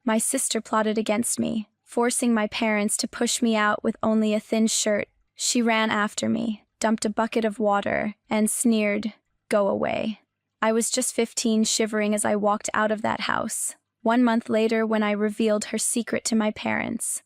My sister plotted against me, forcing my parents to push me out with only a thin shirt. She ran after me, dumped a bucket of water, and sneered, "Go away." I was just 15, shivering as I walked out of that house. 1 month later, when I revealed her secret to my parents,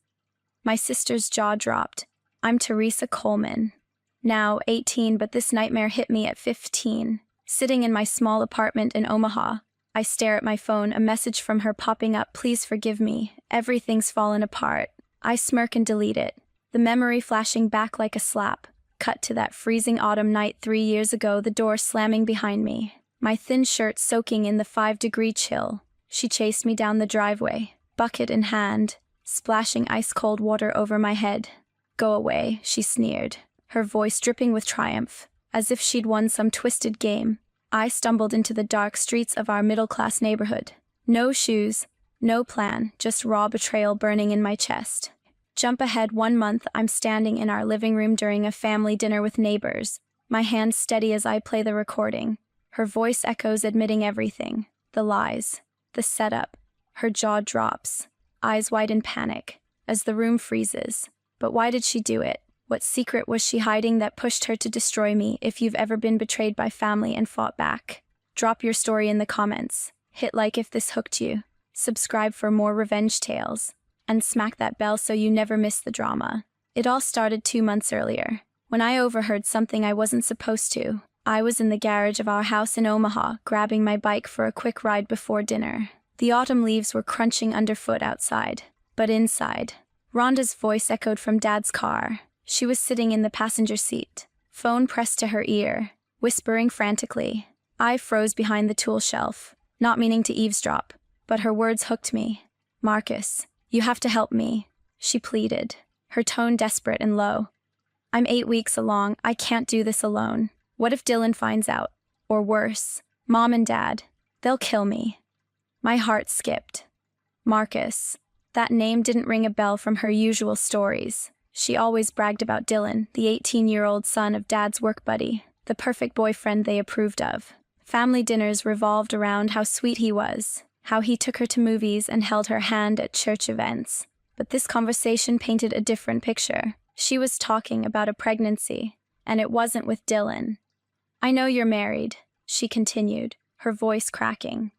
my sister's jaw dropped. I'm Teresa Coleman. Now 18, but this nightmare hit me at 15. Sitting in my small apartment in Omaha, I stare at my phone, a message from her popping up. "Please forgive me. Everything's fallen apart." I smirk and delete it, the memory flashing back like a slap. Cut to that freezing autumn night 3 years ago, the door slamming behind me, my thin shirt soaking in the 5-degree chill. She chased me down the driveway, bucket in hand, splashing ice-cold water over my head. "Go away," she sneered, her voice dripping with triumph, as if she'd won some twisted game. I stumbled into the dark streets of our middle-class neighborhood. No shoes, no plan, just raw betrayal burning in my chest. Jump ahead 1 month, I'm standing in our living room during a family dinner with neighbors, my hand steady as I play the recording. Her voice echoes, admitting everything. The lies, the setup. Her jaw drops, eyes wide in panic, as the room freezes. But why did she do it? What secret was she hiding that pushed her to destroy me? If you've ever been betrayed by family and fought back, drop your story in the comments. Hit like if this hooked you. Subscribe for more revenge tales. And smack that bell so you never miss the drama. It all started 2 months earlier, when I overheard something I wasn't supposed to. I was in the garage of our house in Omaha, grabbing my bike for a quick ride before dinner. The autumn leaves were crunching underfoot outside, but inside, Rhonda's voice echoed from Dad's car. She was sitting in the passenger seat, phone pressed to her ear, whispering frantically. I froze behind the tool shelf, not meaning to eavesdrop, but her words hooked me. "Marcus, you have to help me," she pleaded, her tone desperate and low. "I'm 8 weeks along. I can't do this alone. What if Dylan finds out? Or worse, Mom and Dad? They'll kill me." My heart skipped. Marcus. That name didn't ring a bell from her usual stories. She always bragged about Dylan, the 18-year-old son of Dad's work buddy, the perfect boyfriend they approved of. Family dinners revolved around how sweet he was, how he took her to movies and held her hand at church events. But this conversation painted a different picture. She was talking about a pregnancy, and it wasn't with Dylan. "I know you're married," she continued, her voice cracking.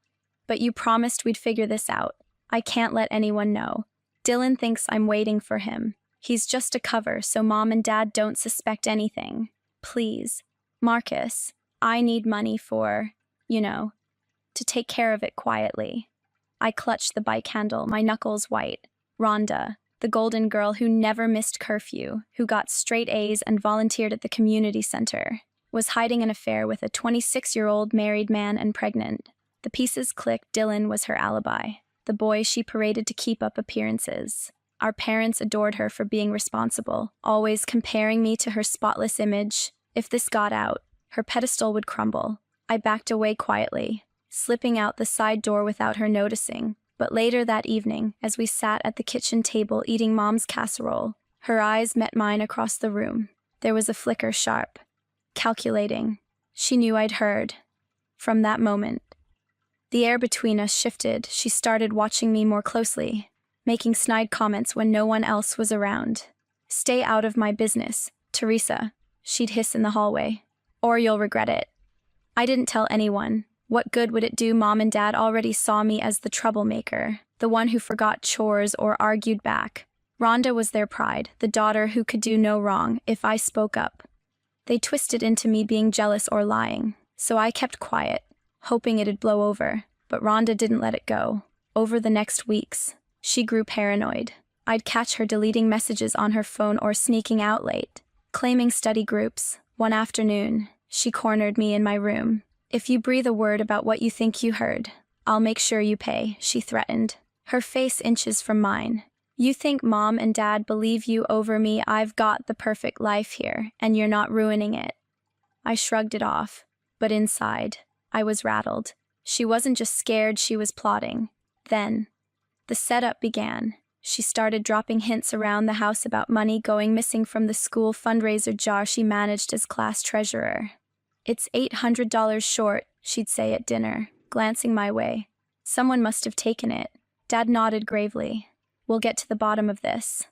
"But you promised we'd figure this out. I can't let anyone know. Dylan thinks I'm waiting for him. He's just a cover so Mom and Dad don't suspect anything. Please, Marcus, I need money for, to take care of it quietly." I clutched the bike handle, my knuckles white. Rhonda, the golden girl who never missed curfew, who got straight A's and volunteered at the community center, was hiding an affair with a 26-year-old married man and pregnant. The pieces clicked. Dylan was her alibi, the boy she paraded to keep up appearances. Our parents adored her for being responsible, always comparing me to her spotless image. If this got out, her pedestal would crumble. I backed away quietly, slipping out the side door without her noticing. But later that evening, as we sat at the kitchen table eating Mom's casserole, her eyes met mine across the room. There was a flicker, sharp, calculating. She knew I'd heard. From that moment, the air between us shifted. She started watching me more closely, making snide comments when no one else was around. "Stay out of my business, Teresa," she'd hiss in the hallway, "or you'll regret it." I didn't tell anyone. What good would it do? Mom and Dad already saw me as the troublemaker, the one who forgot chores or argued back. Rhonda was their pride, the daughter who could do no wrong if I spoke up. They twisted into me being jealous or lying, so I kept quiet, hoping it'd blow over. But Rhonda didn't let it go. Over the next weeks, she grew paranoid. I'd catch her deleting messages on her phone or sneaking out late, claiming study groups. One afternoon, she cornered me in my room. "If you breathe a word about what you think you heard, I'll make sure you pay," she threatened, her face inches from mine. "You think Mom and Dad believe you over me? I've got the perfect life here, and you're not ruining it." I shrugged it off, but inside, I was rattled. She wasn't just scared, she was plotting. Then, the setup began. She started dropping hints around the house about money going missing from the school fundraiser jar she managed as class treasurer. "It's $800 short," she'd say at dinner, glancing my way. "Someone must have taken it. Dad nodded gravely. We'll get to the bottom of this.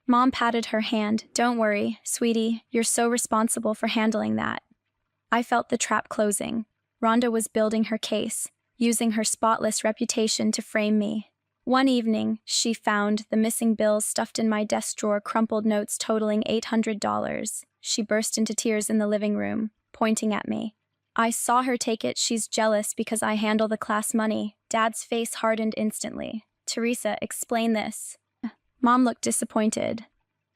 Mom patted her hand. Don't worry, sweetie, you're so responsible for handling that. I felt the trap closing. Rhonda was building her case, using her spotless reputation to frame me. One evening, she found the missing bills stuffed in my desk drawer, crumpled notes totaling $800. She burst into tears in the living room, pointing at me. I saw her take it. She's jealous because I handle the class money. Dad's face hardened instantly. Teresa, explain this. Mom looked disappointed,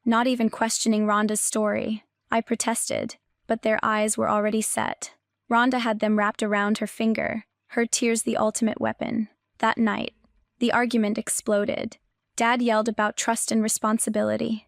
not even questioning Rhonda's story. I protested, but their eyes were already set. Rhonda had them wrapped around her finger, her tears the ultimate weapon. That night, the argument exploded. Dad yelled about trust and responsibility.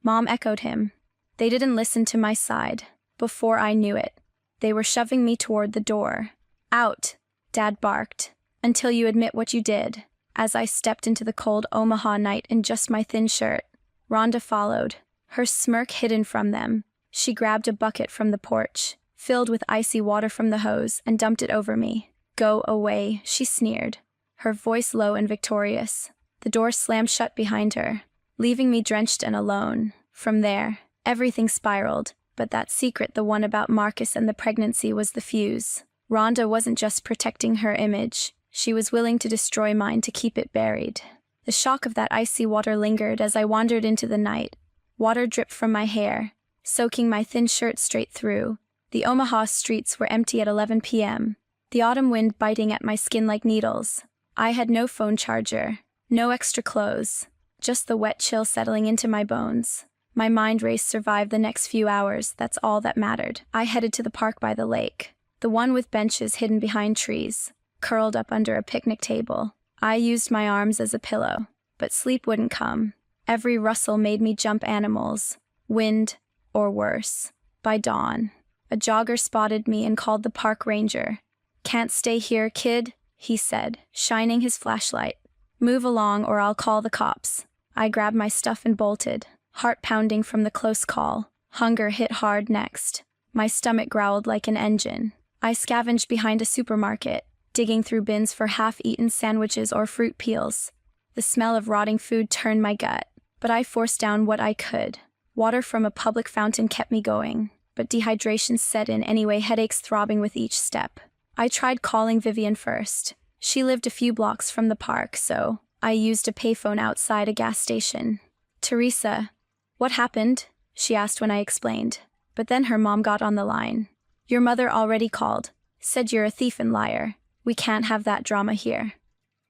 Mom echoed him. They didn't listen to my side. Before I knew it, they were shoving me toward the door. Out, Dad barked, until you admit what you did. As I stepped into the cold Omaha night in just my thin shirt, Rhonda followed, her smirk hidden from them. She grabbed a bucket from the porch, filled with icy water from the hose, and dumped it over me. Go away, she sneered, her voice low and victorious. The door slammed shut behind her, leaving me drenched and alone. From there, everything spiraled, but that secret, the one about Marcus and the pregnancy, was the fuse. Rhonda wasn't just protecting her image. She was willing to destroy mine to keep it buried. The shock of that icy water lingered as I wandered into the night. Water dripped from my hair, soaking my thin shirt straight through. The Omaha streets were empty at 11 p.m., the autumn wind biting at my skin like needles. I had no phone charger, no extra clothes, just the wet chill settling into my bones. My mind race survived the next few hours, that's all that mattered. I headed to the park by the lake, the one with benches hidden behind trees. Curled up under a picnic table, I used my arms as a pillow, but sleep wouldn't come. Every rustle made me jump animals, wind, or worse. By dawn, a jogger spotted me and called the park ranger. Can't stay here, kid, he said, shining his flashlight. Move along or I'll call the cops. I grabbed my stuff and bolted, heart pounding from the close call. Hunger hit hard next. My stomach growled like an engine. I scavenged behind a supermarket, digging through bins for half-eaten sandwiches or fruit peels. The smell of rotting food turned my gut, but I forced down what I could. Water from a public fountain kept me going, but dehydration set in anyway, headaches throbbing with each step. I tried calling Vivian first. She lived a few blocks from the park, so I used a payphone outside a gas station. Teresa, what happened? She asked when I explained. But then her mom got on the line. Your mother already called, said you're a thief and liar. We can't have that drama here.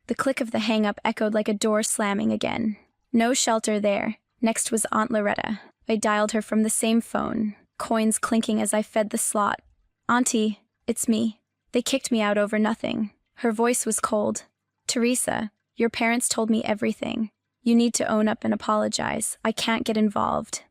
The click of the hang-up echoed like a door slamming again. No shelter there. Next was Aunt Loretta. I dialed her from the same phone, coins clinking as I fed the slot. Auntie, it's me. They kicked me out over nothing. Her voice was cold. Teresa, your parents told me everything. You need to own up and apologize. I can't get involved.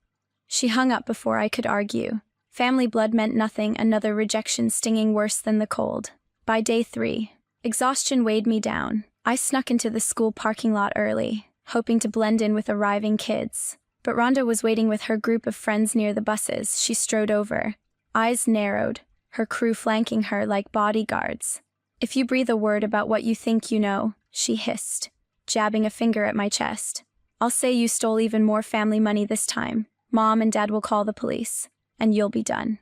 She hung up before I could argue. Family blood meant nothing, another rejection stinging worse than the cold. By day 3, exhaustion weighed me down. I snuck into the school parking lot early, hoping to blend in with arriving kids. But Rhonda was waiting with her group of friends near the buses. She strode over, eyes narrowed, her crew flanking her like bodyguards. If you breathe a word about what you think you know, she hissed, jabbing a finger at my chest. I'll say you stole even more family money this time. Mom and Dad will call the police, and you'll be done.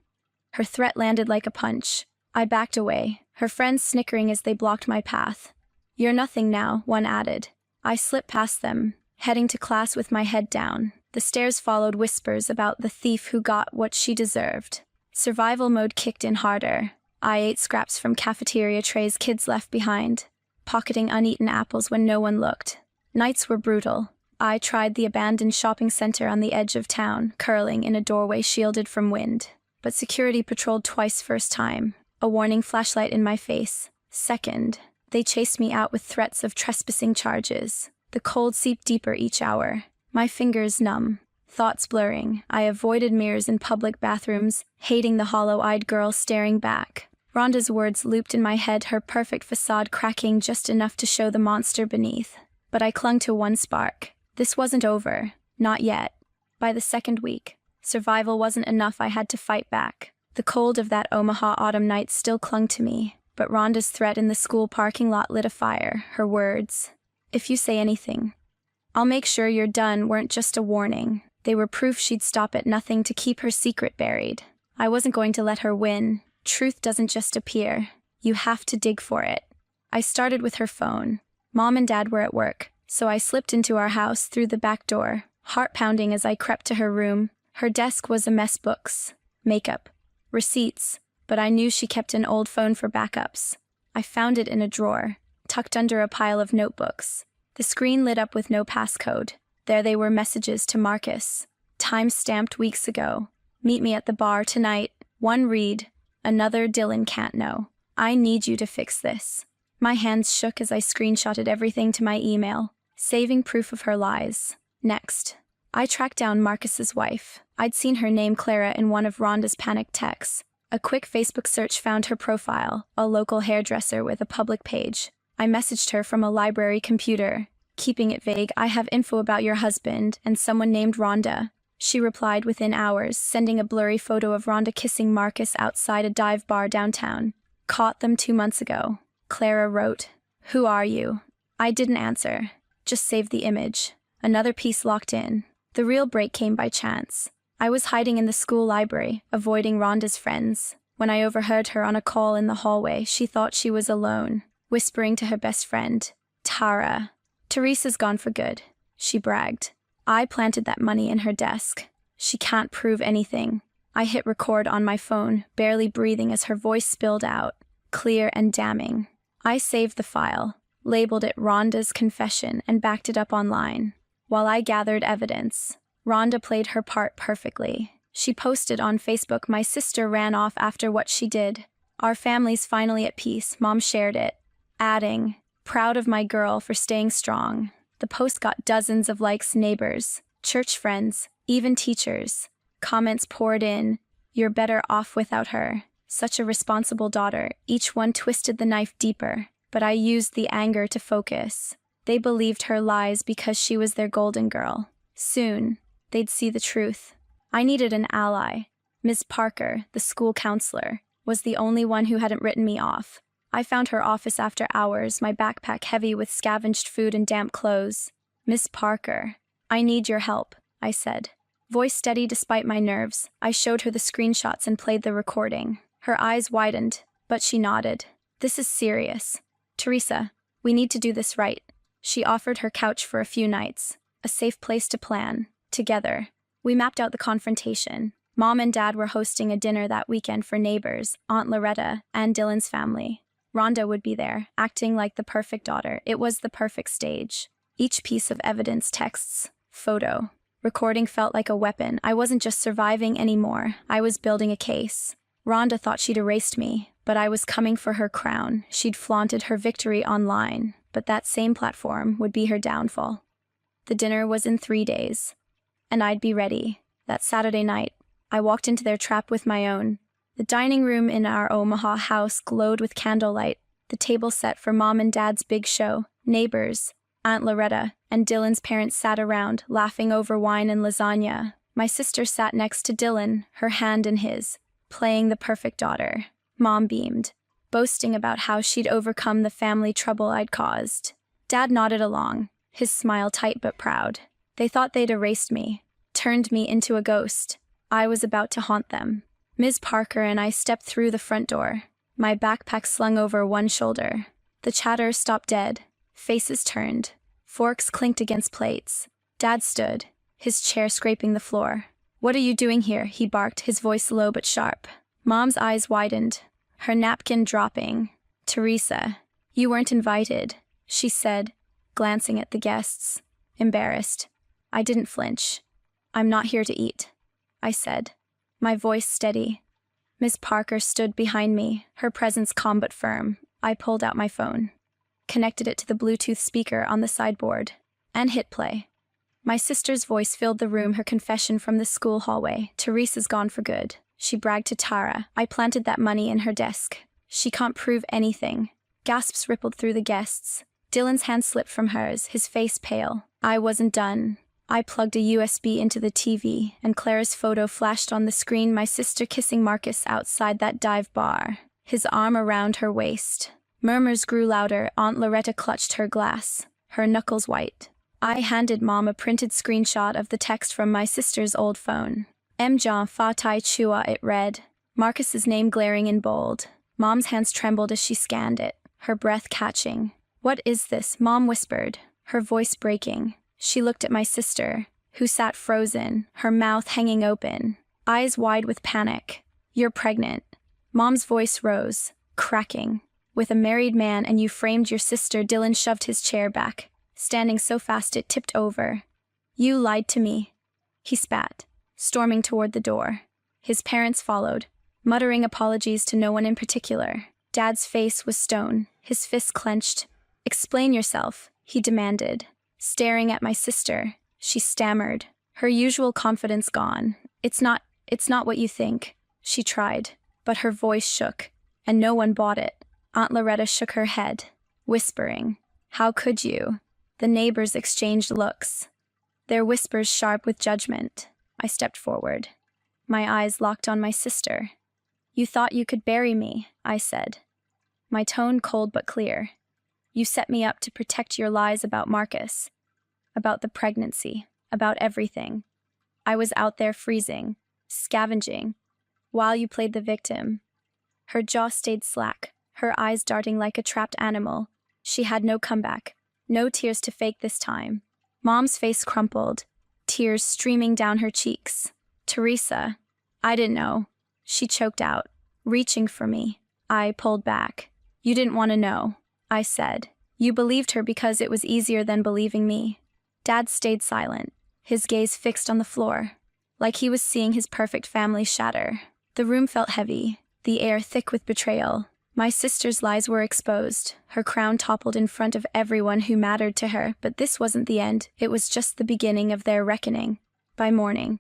Her threat landed like a punch. I backed away, her friends snickering as they blocked my path. You're nothing now, one added. I slipped past them, heading to class with my head down. The stairs followed whispers about the thief who got what she deserved. Survival mode kicked in harder. I ate scraps from cafeteria trays kids left behind, pocketing uneaten apples when no one looked. Nights were brutal. I tried the abandoned shopping center on the edge of town, curling in a doorway shielded from wind. But security patrolled twice first time, a warning flashlight in my face. Second, they chased me out with threats of trespassing charges. The cold seeped deeper each hour. My fingers numb, thoughts blurring. I avoided mirrors in public bathrooms, hating the hollow-eyed girl staring back. Rhonda's words looped in my head, her perfect facade cracking just enough to show the monster beneath. But I clung to one spark. This wasn't over. Not yet. By the second week, survival wasn't enough. I had to fight back. The cold of that Omaha autumn night still clung to me, but Rhonda's threat in the school parking lot lit a fire. Her words, If you say anything, I'll make sure you're done weren't just a warning. They were proof she'd stop at nothing to keep her secret buried. I wasn't going to let her win. Truth doesn't just appear. You have to dig for it. I started with her phone. Mom and Dad were at work, so I slipped into our house through the back door, heart pounding as I crept to her room. Her desk was a mess: books, makeup, receipts, but I knew she kept an old phone for backups. I found it in a drawer, tucked under a pile of notebooks. The screen lit up with no passcode. There they were: messages to Marcus, time-stamped weeks ago. Meet me at the bar tonight. One read, another Dylan can't know. I need you to fix this. My hands shook as I screenshotted everything to my email, saving proof of her lies. Next, I tracked down Marcus's wife. I'd seen her name Clara in one of Rhonda's panicked texts. A quick Facebook search found her profile, a local hairdresser with a public page. I messaged her from a library computer, keeping it vague. I have info about your husband and someone named Rhonda. She replied within hours, sending a blurry photo of Rhonda kissing Marcus outside a dive bar downtown. Caught them 2 months ago. Clara wrote, "Who are you?" I didn't answer, just saved the image. Another piece locked in. The real break came by chance. I was hiding in the school library, avoiding Rhonda's friends. When I overheard her on a call in the hallway, she thought she was alone, whispering to her best friend, Tara. "Teresa's gone for good," she bragged. I planted that money in her desk. She can't prove anything. I hit record on my phone, barely breathing as her voice spilled out, clear and damning. I saved the file, labeled it Rhonda's confession, and backed it up online. While I gathered evidence, Rhonda played her part perfectly. She posted on Facebook, "My sister ran off after what she did. Our family's finally at peace." Mom shared it, adding, "Proud of my girl for staying strong." The post got dozens of likes: neighbors, church friends, even teachers. Comments poured in, "You're better off without her. Such a responsible daughter." Each one twisted the knife deeper, but I used the anger to focus. They believed her lies because she was their golden girl. Soon, they'd see the truth. I needed an ally. Ms. Parker, the school counselor, was the only one who hadn't written me off. I found her office after hours, my backpack heavy with scavenged food and damp clothes. "Miss Parker, I need your help," I said. Voice steady despite my nerves, I showed her the screenshots and played the recording. Her eyes widened, but she nodded. "This is serious. Teresa, we need to do this right." She offered her couch for a few nights, a safe place to plan. Together, we mapped out the confrontation. Mom and Dad were hosting a dinner that weekend for neighbors, Aunt Loretta, and Dylan's family. Rhonda would be there, acting like the perfect daughter. It was the perfect stage. Each piece of evidence, texts, photo, recording felt like a weapon. I wasn't just surviving anymore. I was building a case. Rhonda thought she'd erased me, but I was coming for her crown. She'd flaunted her victory online, but that same platform would be her downfall. The dinner was in 3 days, and I'd be ready. That Saturday night, I walked into their trap with my own. The dining room in our Omaha house glowed with candlelight, the table set for Mom and Dad's big show. Neighbors, Aunt Loretta, and Dylan's parents sat around, laughing over wine and lasagna. My sister sat next to Dylan, her hand in his, playing the perfect daughter. Mom beamed, boasting about how she'd overcome the family trouble I'd caused. Dad nodded along, his smile tight but proud. They thought they'd erased me, turned me into a ghost. I was about to haunt them. Ms. Parker and I stepped through the front door, my backpack slung over one shoulder. The chatter stopped dead. Faces turned. Forks clinked against plates. Dad stood, his chair scraping the floor. "What are you doing here?" he barked, his voice low but sharp. Mom's eyes widened, her napkin dropping. "Teresa, you weren't invited," she said, glancing at the guests. Embarrassed, I didn't flinch. "I'm not here to eat," I said, my voice steady. Miss Parker stood behind me, her presence calm but firm. I pulled out my phone, connected it to the Bluetooth speaker on the sideboard, and hit play. My sister's voice filled the room, her confession from the school hallway. "Teresa's gone for good," she bragged to Tara. "I planted that money in her desk. She can't prove anything." Gasps rippled through the guests. Dylan's hand slipped from hers, his face pale. I wasn't done. I plugged a USB into the TV, and Clara's photo flashed on the screen, my sister kissing Marcus outside that dive bar, his arm around her waist. Murmurs grew louder. Aunt Loretta clutched her glass, her knuckles white. I handed Mom a printed screenshot of the text from my sister's old phone. Mja Fatai Chua, it read. Marcus's name glaring in bold. Mom's hands trembled as she scanned it, her breath catching. What is this? Mom whispered, her voice breaking. She looked at my sister, who sat frozen, her mouth hanging open, eyes wide with panic. You're pregnant. Mom's voice rose, cracking. With a married man, and you framed your sister. Dylan shoved his chair back, standing so fast it tipped over. You lied to me, he spat, storming toward the door. His parents followed, muttering apologies to no one in particular. Dad's face was stone, his fists clenched. Explain yourself, he demanded. Staring at my sister, she stammered, her usual confidence gone. It's not what you think, she tried, but her voice shook, and no one bought it. Aunt Loretta shook her head, whispering, How could you? The neighbors exchanged looks, their whispers sharp with judgment. I stepped forward. My eyes locked on my sister. You thought you could bury me, I said, my tone cold but clear. You set me up to protect your lies about Marcus, about the pregnancy, about everything. I was out there freezing, scavenging, while you played the victim. Her jaw stayed slack, her eyes darting like a trapped animal. She had no comeback, no tears to fake this time. Mom's face crumpled, tears streaming down her cheeks. Teresa, I didn't know. She choked out, reaching for me. I pulled back. You didn't want to know, I said. You believed her because it was easier than believing me. Dad stayed silent, his gaze fixed on the floor, like he was seeing his perfect family shatter. The room felt heavy, the air thick with betrayal. My sister's lies were exposed, her crown toppled in front of everyone who mattered to her, but this wasn't the end, it was just the beginning of their reckoning. By morning,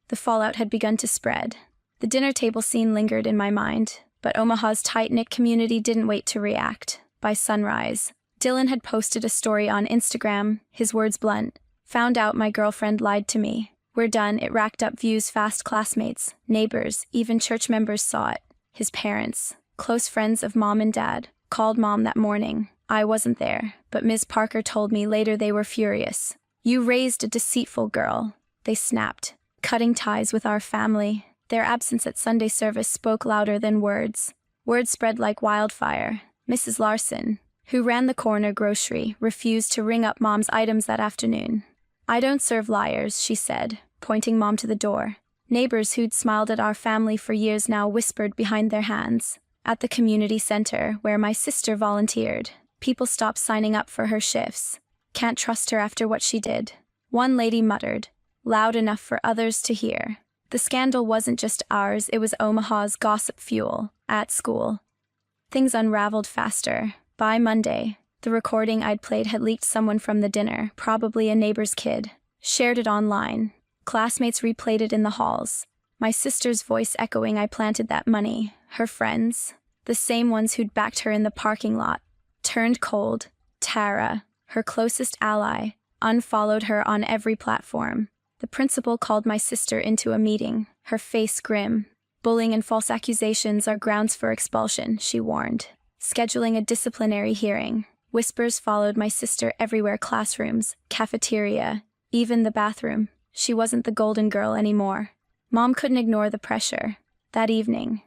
the fallout had begun to spread. The dinner table scene lingered in my mind, but Omaha's tight-knit community didn't wait to react. By sunrise, Dylan had posted a story on Instagram, his words blunt. Found out my girlfriend lied to me. We're done. It racked up views fast. Classmates, neighbors, even church members saw it. His parents, close friends of Mom and Dad, called Mom that morning. I wasn't there, but Ms. Parker told me later they were furious. You raised a deceitful girl, they snapped, cutting ties with our family. Their absence at Sunday service spoke louder than words. Word spread like wildfire. Mrs. Larson, who ran the corner grocery, refused to ring up Mom's items that afternoon. I don't serve liars, she said, pointing Mom to the door. Neighbors who'd smiled at our family for years now whispered behind their hands. At the community center, where my sister volunteered, people stopped signing up for her shifts. Can't trust her after what she did. One lady muttered, loud enough for others to hear. The scandal wasn't just ours, it was Omaha's gossip fuel. At school, things unraveled faster. By Monday, the recording I'd played had leaked. Someone from the dinner, probably a neighbor's kid, shared it online. Classmates replayed it in the halls. My sister's voice echoing, I planted that money. Her friends, the same ones who'd backed her in the parking lot, turned cold. Tara, her closest ally, unfollowed her on every platform. The principal called my sister into a meeting, her face grim. Bullying and false accusations are grounds for expulsion, she warned. Scheduling a disciplinary hearing. Whispers followed my sister everywhere, classrooms, cafeteria, even the bathroom. She wasn't the golden girl anymore. Mom couldn't ignore the pressure. That evening,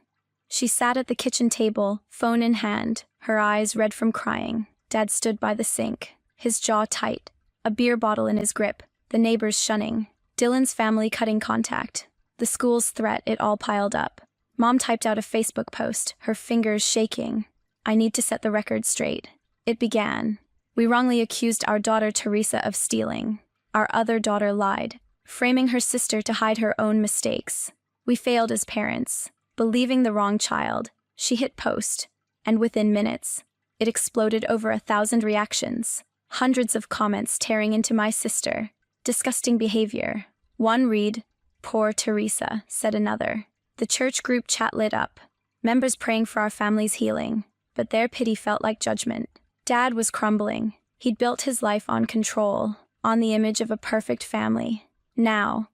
she sat at the kitchen table, phone in hand, her eyes red from crying. Dad stood by the sink, his jaw tight, a beer bottle in his grip, the neighbors shunning. Dylan's family cutting contact. The school's threat, it all piled up. Mom typed out a Facebook post, her fingers shaking. I need to set the record straight. It began. We wrongly accused our daughter Teresa of stealing. Our other daughter lied, framing her sister to hide her own mistakes. We failed as parents, believing the wrong child. She hit post, and within minutes, it exploded. Over 1,000 reactions. Hundreds of comments tearing into my sister. Disgusting behavior. One read, poor Teresa, said another. The church group chat lit up. Members praying for our family's healing, but their pity felt like judgment. Dad was crumbling. He'd built his life on control, on the image of a perfect family. Now,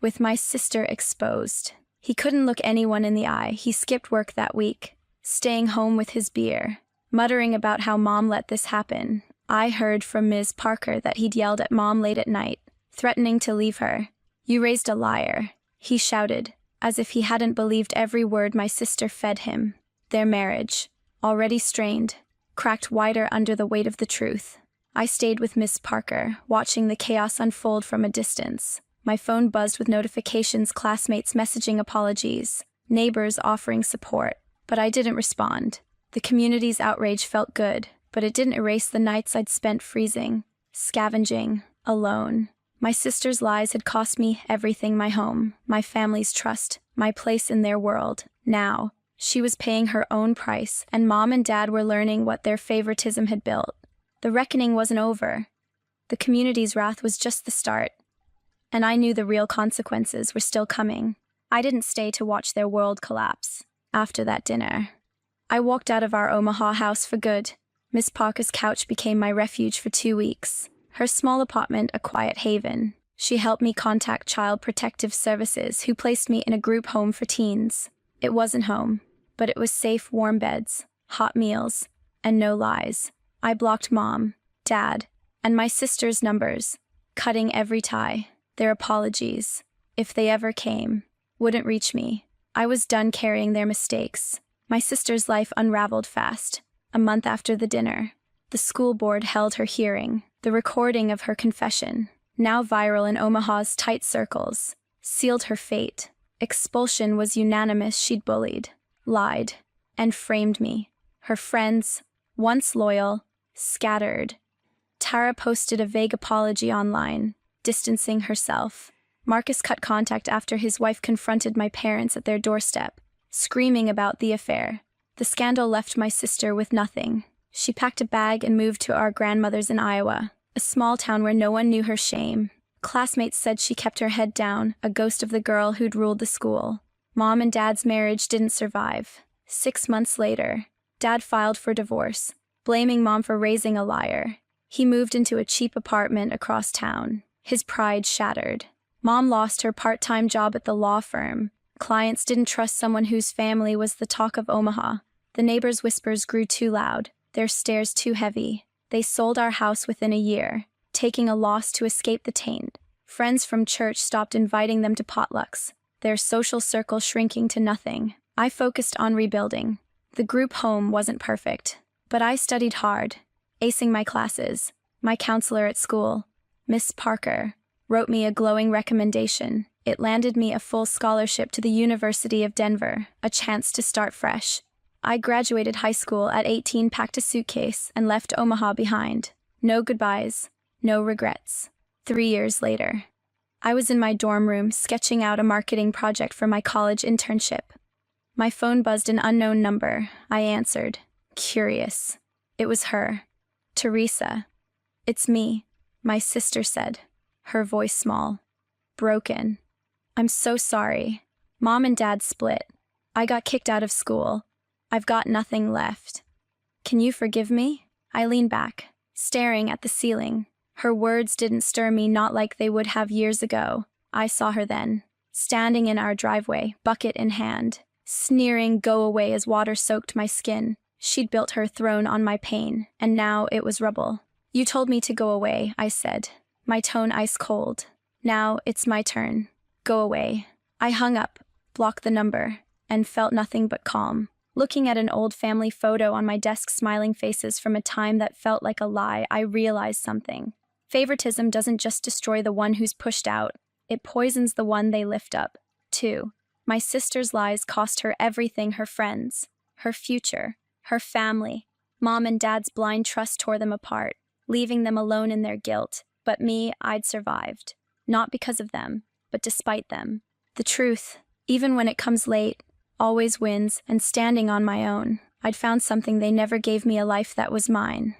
with my sister exposed, he couldn't look anyone in the eye. He skipped work that week, staying home with his beer, muttering about how Mom let this happen. I heard from Ms. Parker that he'd yelled at Mom late at night, threatening to leave her. "You raised a liar," he shouted, as if he hadn't believed every word my sister fed him. Their marriage, already strained, cracked wider under the weight of the truth. I stayed with Miss Parker, watching the chaos unfold from a distance. My phone buzzed with notifications, classmates messaging apologies, neighbors offering support, but I didn't respond. The community's outrage felt good, but it didn't erase the nights I'd spent freezing, scavenging, alone. My sister's lies had cost me everything: my home, my family's trust, my place in their world. Now, she was paying her own price, and Mom and Dad were learning what their favoritism had built. The reckoning wasn't over. The community's wrath was just the start. And I knew the real consequences were still coming. I didn't stay to watch their world collapse. After that dinner, I walked out of our Omaha house for good. Miss Parker's couch became my refuge for 2 weeks. Her small apartment a quiet haven. She helped me contact Child Protective Services, who placed me in a group home for teens. It wasn't home, but it was safe, warm beds, hot meals, and no lies. I blocked Mom, Dad, and my sister's numbers, cutting every tie. Their apologies, if they ever came, wouldn't reach me. I was done carrying their mistakes. My sister's life unraveled fast. A month after the dinner, the school board held her hearing. The recording of her confession, now viral in Omaha's tight circles, sealed her fate. Expulsion was unanimous. She'd bullied, lied, and framed me. Her friends, once loyal, scattered. Tara posted a vague apology online, distancing herself. Marcus cut contact after his wife confronted my parents at their doorstep, screaming about the affair. The scandal left my sister with nothing. She packed a bag and moved to our grandmother's in Iowa, a small town where no one knew her shame. Classmates said she kept her head down, a ghost of the girl who'd ruled the school. Mom and Dad's marriage didn't survive. 6 months later, Dad filed for divorce, blaming Mom for raising a liar. He moved into a cheap apartment across town, his pride shattered. Mom lost her part-time job at the law firm. Clients didn't trust someone whose family was the talk of Omaha. The neighbors' whispers grew too loud, their stares too heavy. They sold our house within a year, taking a loss to escape the taint. Friends from church stopped inviting them to potlucks, their social circle shrinking to nothing. I focused on rebuilding. The group home wasn't perfect, but I studied hard, acing my classes. My counselor at school, Miss Parker, wrote me a glowing recommendation. It landed me a full scholarship to the University of Denver, a chance to start fresh. I graduated high school at 18, packed a suitcase, and left Omaha behind. No goodbyes, no regrets. 3 years later, I was in my dorm room sketching out a marketing project for my college internship. My phone buzzed an unknown number. I answered, curious. It was her. Teresa. "It's me," my sister said, her voice small, broken. "I'm so sorry. Mom and Dad split. I got kicked out of school. I've got nothing left. Can you forgive me?" I leaned back, staring at the ceiling. Her words didn't stir me, not like they would have years ago. I saw her then, standing in our driveway, bucket in hand, sneering "go away" as water soaked my skin. She'd built her throne on my pain, and now it was rubble. "You told me to go away," I said, my tone ice cold. "Now it's my turn. Go away." I hung up, blocked the number, and felt nothing but calm. Looking at an old family photo on my desk, smiling faces from a time that felt like a lie, I realized something. Favoritism doesn't just destroy the one who's pushed out, it poisons the one they lift up, too. My sister's lies cost her everything: her friends, her future, her family. Mom and Dad's blind trust tore them apart, leaving them alone in their guilt. But me, I'd survived. Not because of them, but despite them. The truth, even when it comes late, always wins, and standing on my own, I'd found something they never gave me: a life that was mine.